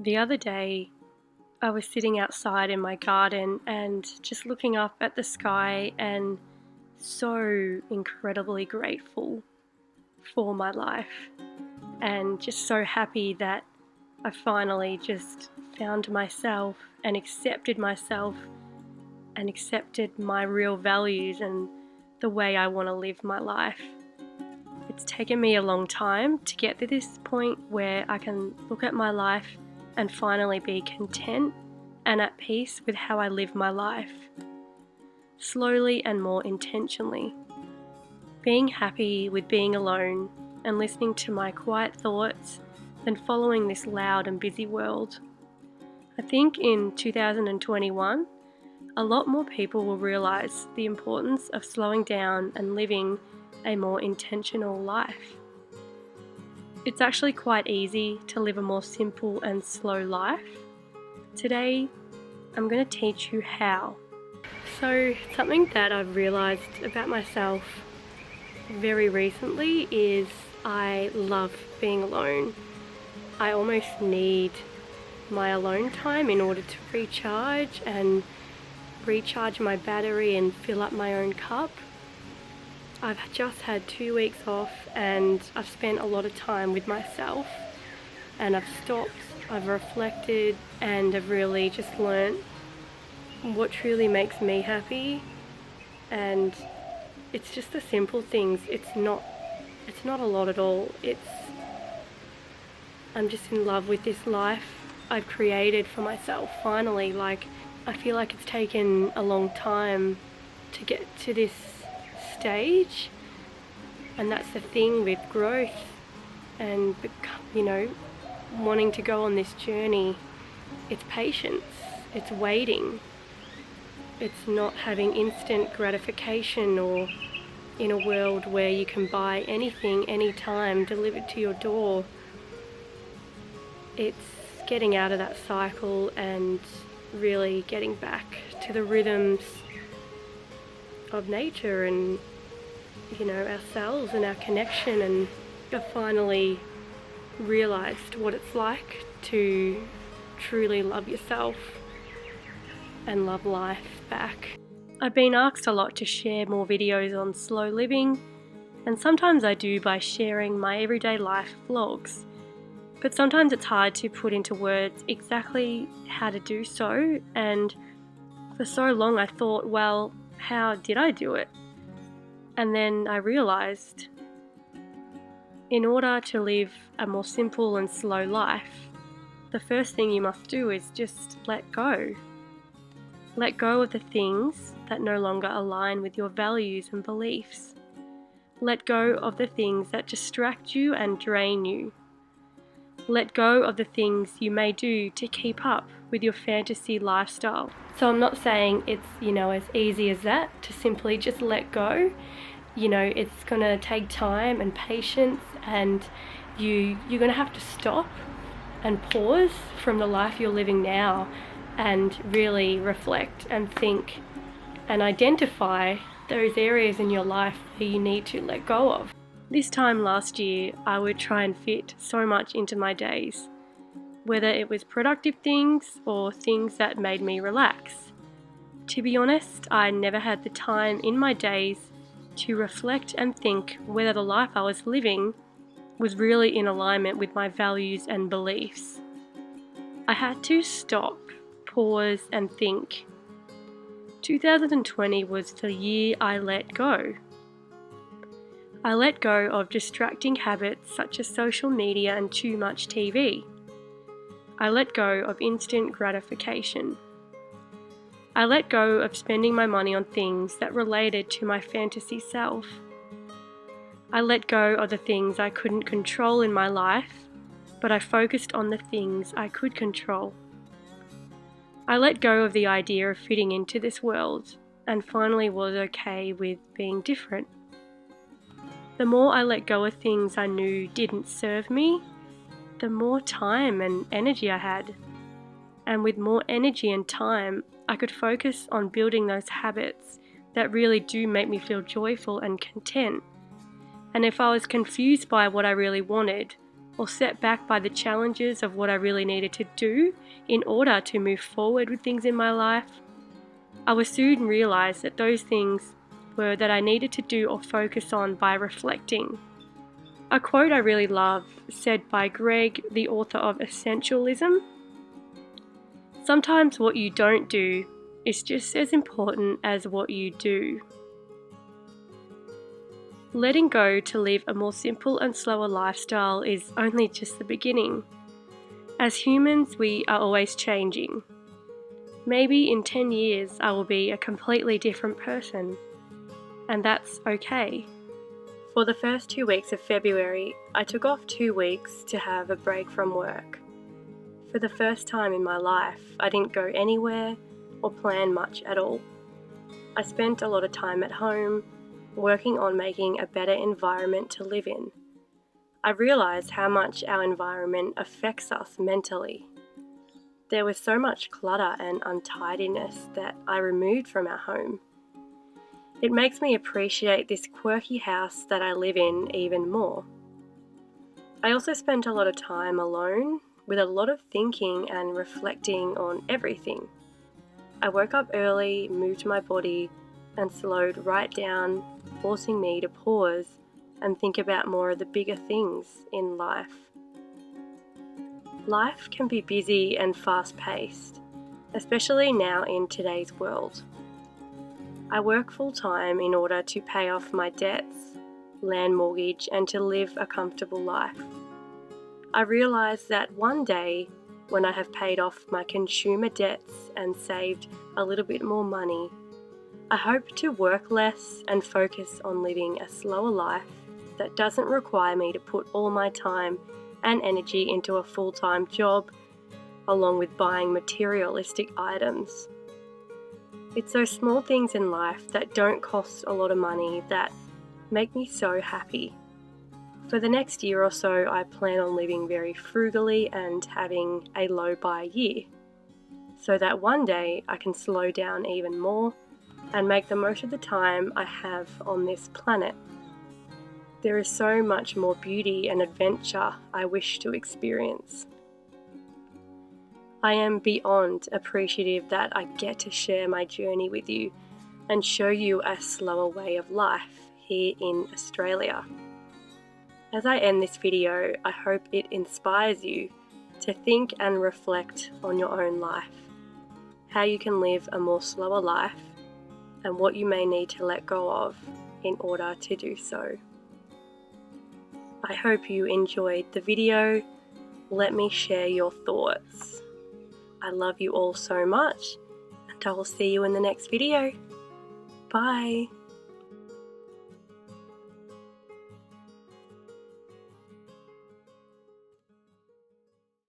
The other day, I was sitting outside in my garden and just looking up at the sky and so incredibly grateful for my life and just so happy that I finally just found myself and accepted myself and accepted my real values and the way I want to live my life. It's taken me a long time to get to this point where I can look at my life and finally be content and at peace with how I live my life, slowly and more intentionally. Being happy with being alone and listening to my quiet thoughts than following this loud and busy world. I think in 2021, a lot more people will realise the importance of slowing down and living a more intentional life. It's actually quite easy to live a more simple and slow life. Today, I'm going to teach you how. So, something that I've realised about myself very recently is I love being alone. I almost need my alone time in order to recharge my battery and fill up my own cup. I've just had 2 weeks off and I've spent a lot of time with myself, and I've stopped, I've reflected, and I've really just learnt what truly makes me happy. And it's just the simple things. It's not a lot at all. I'm just in love with this life I've created for myself finally. I feel like it's taken a long time to get to this stage, and that's the thing with growth and wanting to go on this journey. It's patience, it's waiting, it's not having instant gratification, or in a world where you can buy anything anytime delivered to your door. It's getting out of that cycle and really getting back to the rhythms of nature and ourselves and our connection. And I've finally realised what it's like to truly love yourself and love life back. I've been asked a lot to share more videos on slow living, and sometimes I do by sharing my everyday life vlogs. But sometimes it's hard to put into words exactly how to do so, and for so long I thought, well, how did I do it? And then I realised, in order to live a more simple and slow life, the first thing you must do is just let go. Let go of the things that no longer align with your values and beliefs. Let go of the things that distract you and drain you. Let go of the things you may do to keep up with your fantasy lifestyle. So I'm not saying it's, as easy as that to simply just let go. It's going to take time and patience, and you're going to have to stop and pause from the life you're living now and really reflect and think and identify those areas in your life that you need to let go of. This time last year, I would try and fit so much into my days, whether it was productive things or things that made me relax. To be honest, I never had the time in my days to reflect and think whether the life I was living was really in alignment with my values and beliefs. I had to stop, pause, and think. 2020 was the year I let go. I let go of distracting habits such as social media and too much TV. I let go of instant gratification. I let go of spending my money on things that related to my fantasy self. I let go of the things I couldn't control in my life, but I focused on the things I could control. I let go of the idea of fitting into this world and finally was okay with being different. The more I let go of things I knew didn't serve me, the more time and energy I had. And with more energy and time, I could focus on building those habits that really do make me feel joyful and content. And if I was confused by what I really wanted, or set back by the challenges of what I really needed to do in order to move forward with things in my life, I would soon realise that those things were that I needed to do or focus on by reflecting. A quote I really love, said by Greg, the author of Essentialism: "Sometimes what you don't do is just as important as what you do." Letting go to live a more simple and slower lifestyle is only just the beginning. As humans, we are always changing. Maybe in 10 years I will be a completely different person, and that's okay. For the first 2 weeks of February, I took off 2 weeks to have a break from work. For the first time in my life, I didn't go anywhere or plan much at all. I spent a lot of time at home, working on making a better environment to live in. I realised how much our environment affects us mentally. There was so much clutter and untidiness that I removed from our home. It makes me appreciate this quirky house that I live in even more. I also spent a lot of time alone, with a lot of thinking and reflecting on everything. I woke up early, moved my body, and slowed right down, forcing me to pause and think about more of the bigger things in life. Life can be busy and fast-paced, especially now in today's world. I work full-time in order to pay off my debts, land mortgage, and to live a comfortable life. I realise that one day, when I have paid off my consumer debts and saved a little bit more money, I hope to work less and focus on living a slower life that doesn't require me to put all my time and energy into a full-time job, along with buying materialistic items. It's those small things in life that don't cost a lot of money that make me so happy. For the next year or so, I plan on living very frugally and having a low-buy year, so that one day I can slow down even more and make the most of the time I have on this planet. There is so much more beauty and adventure I wish to experience. I am beyond appreciative that I get to share my journey with you and show you a slower way of life here in Australia. As I end this video, I hope it inspires you to think and reflect on your own life, how you can live a more slower life, and what you may need to let go of in order to do so. I hope you enjoyed the video. Let me share your thoughts. I love you all so much, and I will see you in the next video. Bye.